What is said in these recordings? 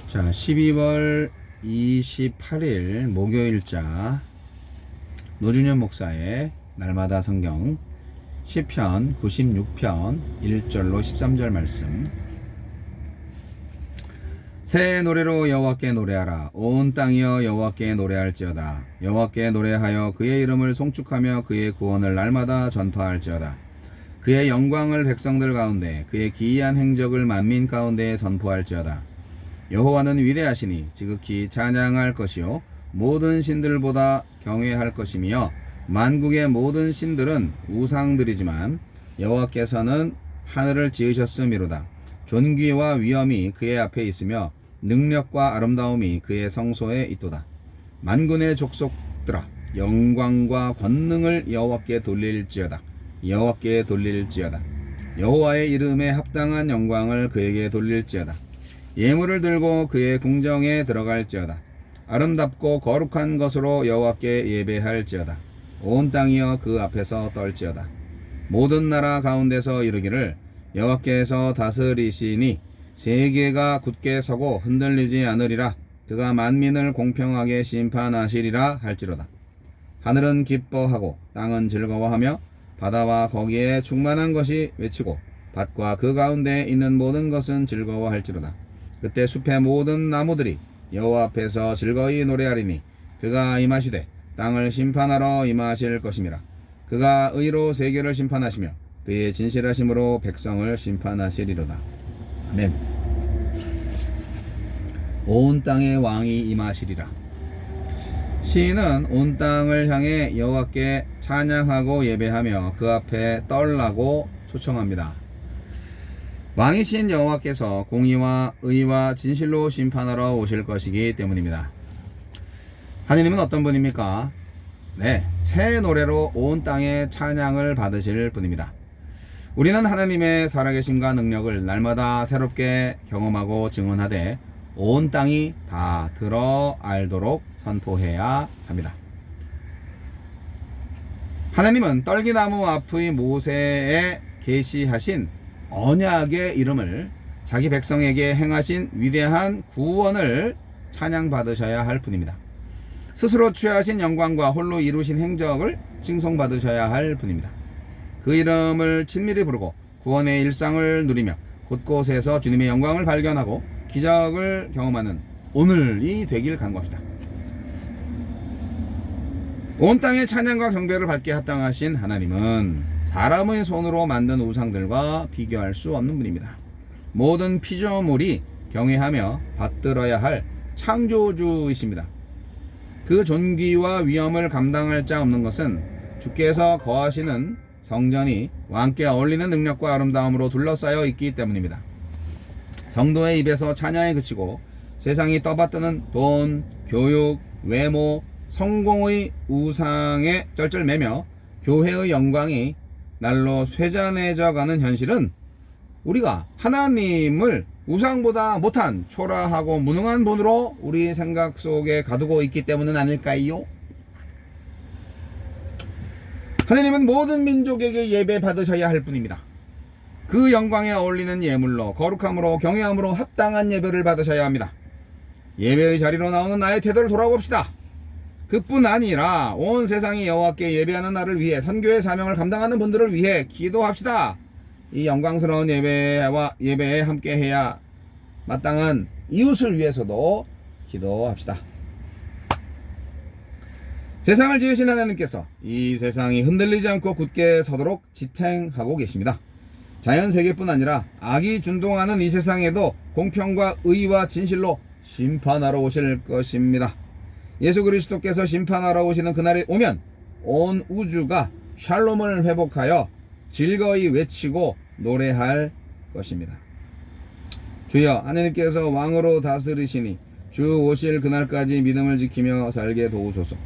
자, 12월 28일 목요일자 노준현 목사의 날마다 성경 시편 96편 1절로 13절 말씀. 새 노래로 여호와께 노래하라. 온 땅이여 여호와께 노래할지어다. 여호와께 노래하여 그의 이름을 송축하며 그의 구원을 날마다 전파할지어다. 그의 영광을 백성들 가운데, 그의 기이한 행적을 만민 가운데 선포할지어다. 여호와는 위대하시니 지극히 찬양할 것이요 모든 신들보다 경외할 것이며, 만국의 모든 신들은 우상들이지만 여호와께서는 하늘을 지으셨음이로다. 존귀와 위엄이 그의 앞에 있으며 능력과 아름다움이 그의 성소에 있도다. 만군의 족속들아, 영광과 권능을 여호와께 돌릴지어다. 여호와께 돌릴지어다. 여호와의 이름에 합당한 영광을 그에게 돌릴지어다. 예물을 들고 그의 궁정에 들어갈지어다. 아름답고 거룩한 것으로 여호와께 예배할지어다. 온 땅이여 그 앞에서 떨지어다. 모든 나라 가운데서 이르기를 여호와께서 다스리시니 세계가 굳게 서고 흔들리지 않으리라. 그가 만민을 공평하게 심판하시리라 할지로다. 하늘은 기뻐하고 땅은 즐거워하며 바다와 거기에 충만한 것이 외치고 밭과 그 가운데 있는 모든 것은 즐거워할지로다. 그때 숲의 모든 나무들이 여호와 앞에서 즐거이 노래하리니 그가 임하시되 땅을 심판하러 임하실 것임이라. 그가 의로 세계를 심판하시며 그의 진실하심으로 백성을 심판하시리로다. 아멘. 온 땅의 왕이 임하시리라. 시인은 온 땅을 향해 여호와께 찬양하고 예배하며 그 앞에 떨라고 초청합니다. 왕이신 여호와께서 공의와 의와 진실로 심판하러 오실 것이기 때문입니다. 하느님은 어떤 분입니까? 네, 새 노래로 온 땅에 찬양을 받으실 분입니다. 우리는 하나님의 살아계심과 능력을 날마다 새롭게 경험하고 증언하되 온 땅이 다 들어 알도록 선포해야 합니다. 하나님은 떨기나무 앞의 모세에 계시하신 언약의 이름을 자기 백성에게 행하신 위대한 구원을 찬양받으셔야 할 분입니다. 스스로 취하신 영광과 홀로 이루신 행적을 칭송받으셔야 할 분입니다. 그 이름을 친밀히 부르고 구원의 일상을 누리며 곳곳에서 주님의 영광을 발견하고 기적을 경험하는 오늘이 되길 간구합시다. 온 땅의 찬양과 경배를 받게 합당하신 하나님은 사람의 손으로 만든 우상들과 비교할 수 없는 분입니다. 모든 피조물이 경외하며 받들어야 할 창조주이십니다. 그 존귀와 위엄을 감당할 자 없는 것은 주께서 거하시는 성전이 왕께 어울리는 능력과 아름다움으로 둘러싸여 있기 때문입니다. 성도의 입에서 찬양이 그치고 세상이 떠받드는 돈, 교육, 외모, 성공의 우상에 쩔쩔매며 교회의 영광이 날로 쇠잔해져가는 현실은 우리가 하나님을 우상보다 못한 초라하고 무능한 분으로 우리 생각 속에 가두고 있기 때문은 아닐까요? 하나님은 모든 민족에게 예배 받으셔야 할 분입니다. 그 영광에 어울리는 예물로 거룩함으로 경외함으로 합당한 예배를 받으셔야 합니다. 예배의 자리로 나오는 나의 태도를 돌아봅시다. 그뿐 아니라 온 세상이 여호와께 예배하는 나를 위해 선교의 사명을 감당하는 분들을 위해 기도합시다. 이 영광스러운 예배에 함께해야 마땅한 이웃을 위해서도 기도합시다. 세상을 지으신 하나님께서 이 세상이 흔들리지 않고 굳게 서도록 지탱하고 계십니다. 자연 세계뿐 아니라 악이 준동하는 이 세상에도 공평과 의와 진실로 심판하러 오실 것입니다. 예수 그리스도께서 심판하러 오시는 그날이 오면 온 우주가 샬롬을 회복하여 즐거이 외치고 노래할 것입니다. 주여, 하나님께서 왕으로 다스리시니 주 오실 그날까지 믿음을 지키며 살게 도우소서.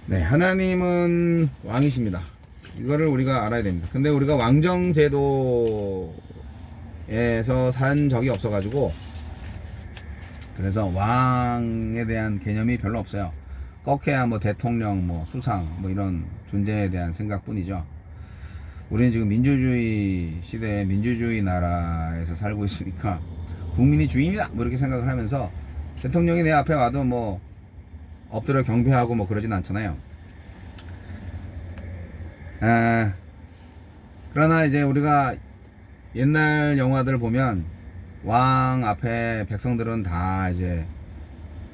네, 하나님은 왕이십니다. 이거를 우리가 알아야 됩니다. 근데 우리가 왕정제도에서 산 적이 없어가지고 그래서 왕에 대한 개념이 별로 없어요. 꺾해야 뭐 대통령, 뭐 수상, 뭐 이런 존재에 대한 생각뿐이죠. 우리는 지금 민주주의 시대에 민주주의 나라에서 살고 있으니까 국민이 주인이다 뭐 이렇게 생각을 하면서 대통령이 내 앞에 와도 뭐 엎드려 경배하고 뭐 그러진 않잖아요. 그러나 이제 우리가 옛날 영화들 보면 왕 앞에 백성들은 다 이제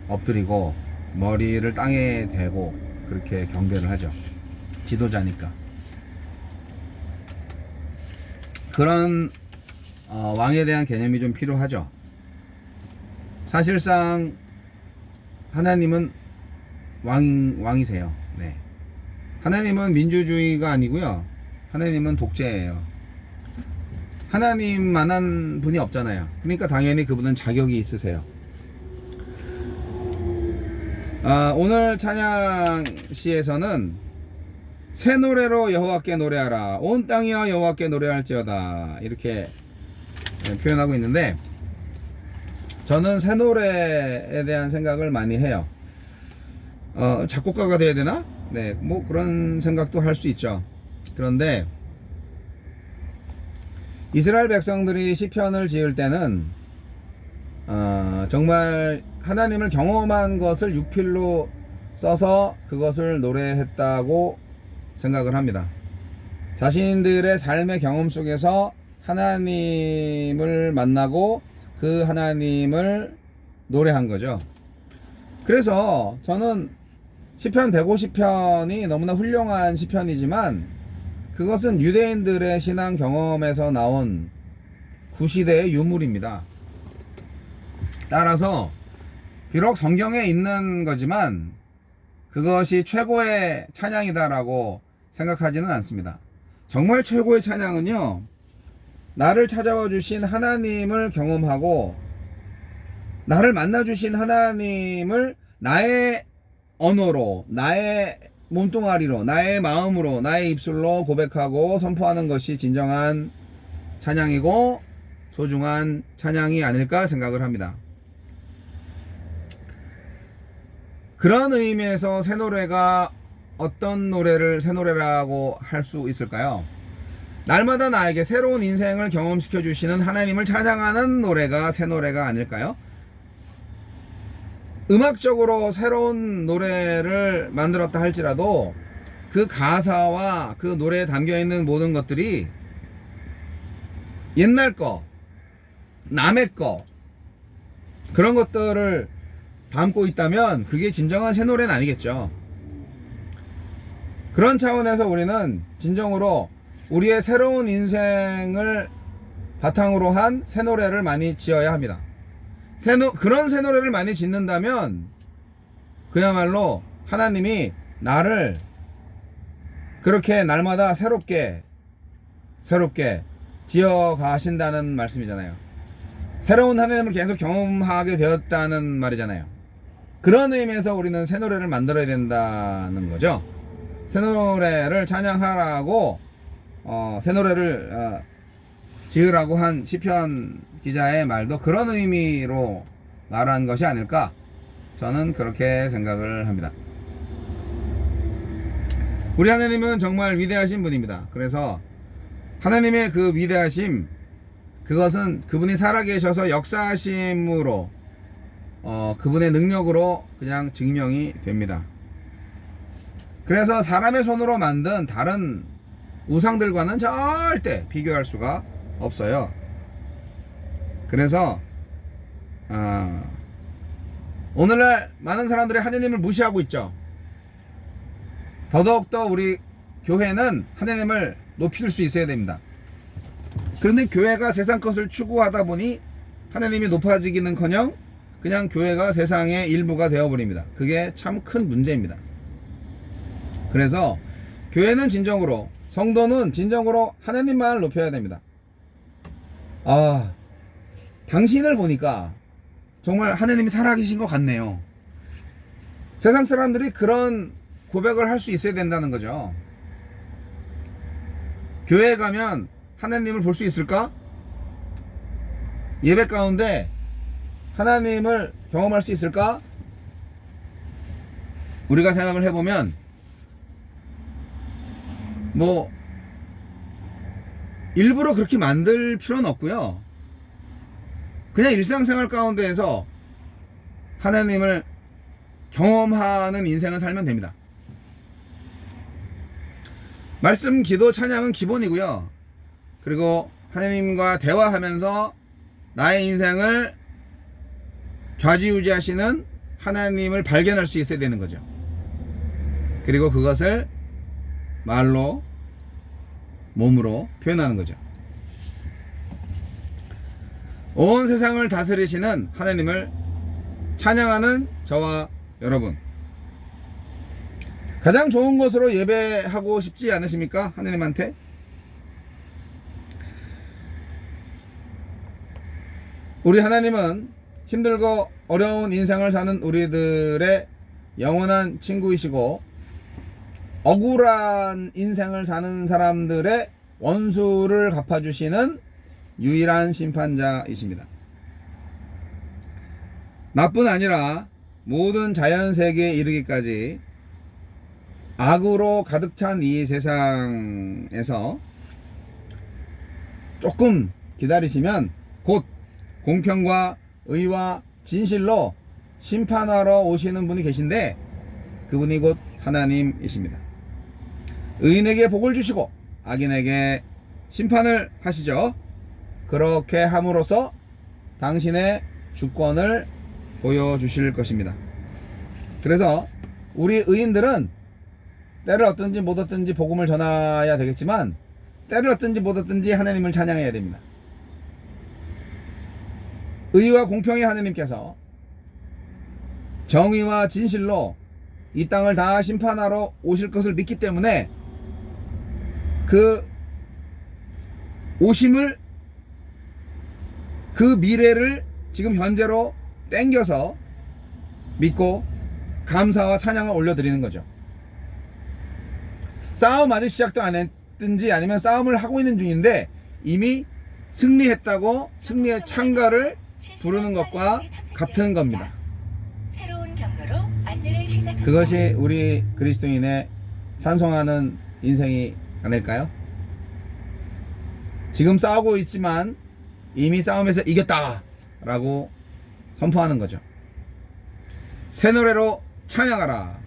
엎드리고 머리를 땅에 대고 그렇게 경배를 하죠. 지도자니까. 그런 왕에 대한 개념이 좀 필요하죠. 사실상 하나님은 왕이세요. 네. 하나님은 민주주의가 아니고요. 하나님은 독재예요. 하나님만한 분이 없잖아요. 그러니까 당연히 그분은 자격이 있으세요. 오늘 찬양시에서는 새 노래로 여호와께 노래하라 온 땅이여 여호와께 노래할지어다 이렇게 표현하고 있는데, 저는 새 노래에 대한 생각을 많이 해요. 작곡가가 돼야 되나? 네, 뭐 그런 생각도 할 수 있죠. 그런데 이스라엘 백성들이 시편을 지을 때는 정말 하나님을 경험한 것을 육필로 써서 그것을 노래했다고 생각을 합니다. 자신들의 삶의 경험 속에서 하나님을 만나고 그 하나님을 노래한 거죠. 그래서 저는 시편 150편이 너무나 훌륭한 시편이지만 그것은 유대인들의 신앙 경험에서 나온 구시대의 유물입니다. 따라서 비록 성경에 있는 거지만 그것이 최고의 찬양이다라고 생각하지는 않습니다. 정말 최고의 찬양은요, 나를 찾아와 주신 하나님을 경험하고 나를 만나 주신 하나님을 나의 언어로, 나의 몸뚱아리로, 나의 마음으로, 나의 입술로 고백하고 선포하는 것이 진정한 찬양이고 소중한 찬양이 아닐까 생각을 합니다. 그런 의미에서 새 노래가 어떤 노래를 새 노래라고 할 수 있을까요? 날마다 나에게 새로운 인생을 경험시켜 주시는 하나님을 찬양하는 노래가 새 노래가 아닐까요? 음악적으로 새로운 노래를 만들었다 할지라도 그 가사와 그 노래에 담겨있는 모든 것들이 옛날 거, 남의 거, 그런 것들을 담고 있다면 그게 진정한 새 노래는 아니겠죠. 그런 차원에서 우리는 진정으로 우리의 새로운 인생을 바탕으로 한 새 노래를 많이 지어야 합니다. 그런 새 노래를 많이 짓는다면 그야말로 하나님이 나를 그렇게 날마다 새롭게 지어 가신다는 말씀이잖아요. 새로운 하나님을 계속 경험하게 되었다는 말이잖아요. 그런 의미에서 우리는 새 노래를 만들어야 된다는 거죠. 새 노래를 찬양하라고 새 노래를 지으라고 한 시편 기자의 말도 그런 의미로 말한 것이 아닐까, 저는 그렇게 생각을 합니다. 우리 하나님은 정말 위대하신 분입니다. 그래서 하나님의 그 위대하심, 그것은 그분이 살아계셔서 역사하심으로 그분의 능력으로 그냥 증명이 됩니다. 그래서 사람의 손으로 만든 다른 우상들과는 절대 비교할 수가 없어요. 그래서 오늘날 많은 사람들이 하나님을 무시하고 있죠. 더더욱더 우리 교회는 하나님을 높일 수 있어야 됩니다. 그런데 교회가 세상 것을 추구하다 보니 하나님이 높아지기는커녕 그냥 교회가 세상의 일부가 되어버립니다. 그게 참 큰 문제입니다. 그래서 교회는 진정으로, 성도는 진정으로 하나님만을 높여야 됩니다. 당신을 보니까 정말 하나님이 살아계신 것 같네요. 세상 사람들이 그런 고백을 할 수 있어야 된다는 거죠. 교회에 가면 하나님을 볼 수 있을까? 예배 가운데 하나님을 경험할 수 있을까? 우리가 생각을 해보면 일부러 그렇게 만들 필요는 없고요. 그냥 일상생활 가운데에서 하나님을 경험하는 인생을 살면 됩니다. 말씀, 기도, 찬양은 기본이고요. 그리고 하나님과 대화하면서 나의 인생을 좌지우지하시는 하나님을 발견할 수 있어야 되는 거죠. 그리고 그것을 말로, 몸으로 표현하는 거죠. 온 세상을 다스리시는 하나님을 찬양하는 저와 여러분, 가장 좋은 것으로 예배하고 싶지 않으십니까? 하나님한테. 우리 하나님은 힘들고 어려운 인생을 사는 우리들의 영원한 친구이시고, 억울한 인생을 사는 사람들의 원수를 갚아주시는 유일한 심판자이십니다. 나뿐 아니라 모든 자연세계에 이르기까지 악으로 가득 찬 이 세상에서 조금 기다리시면 곧 공평과 의와 진실로 심판하러 오시는 분이 계신데, 그분이 곧 하나님이십니다. 의인에게 복을 주시고 악인에게 심판을 하시죠. 그렇게 함으로써 당신의 주권을 보여주실 것입니다. 그래서 우리 의인들은 때를 얻든지 못 얻든지 복음을 전해야 되겠지만, 때를 얻든지 못 얻든지 하나님을 찬양해야 됩니다. 의와 공평의 하나님께서 정의와 진실로 이 땅을 다 심판하러 오실 것을 믿기 때문에 그 오심을, 그 미래를 지금 현재로 땡겨서 믿고 감사와 찬양을 올려드리는 거죠. 싸움 아직 시작도 안 했든지 아니면 싸움을 하고 있는 중인데 이미 승리했다고 승리의 찬가를 부르는 것과 같은 겁니다. 그것이 우리 그리스도인의 찬송하는 인생이 아닐까요? 지금 싸우고 있지만 이미 싸움에서 이겼다 라고 선포하는 거죠. 새 노래로 찬양하라.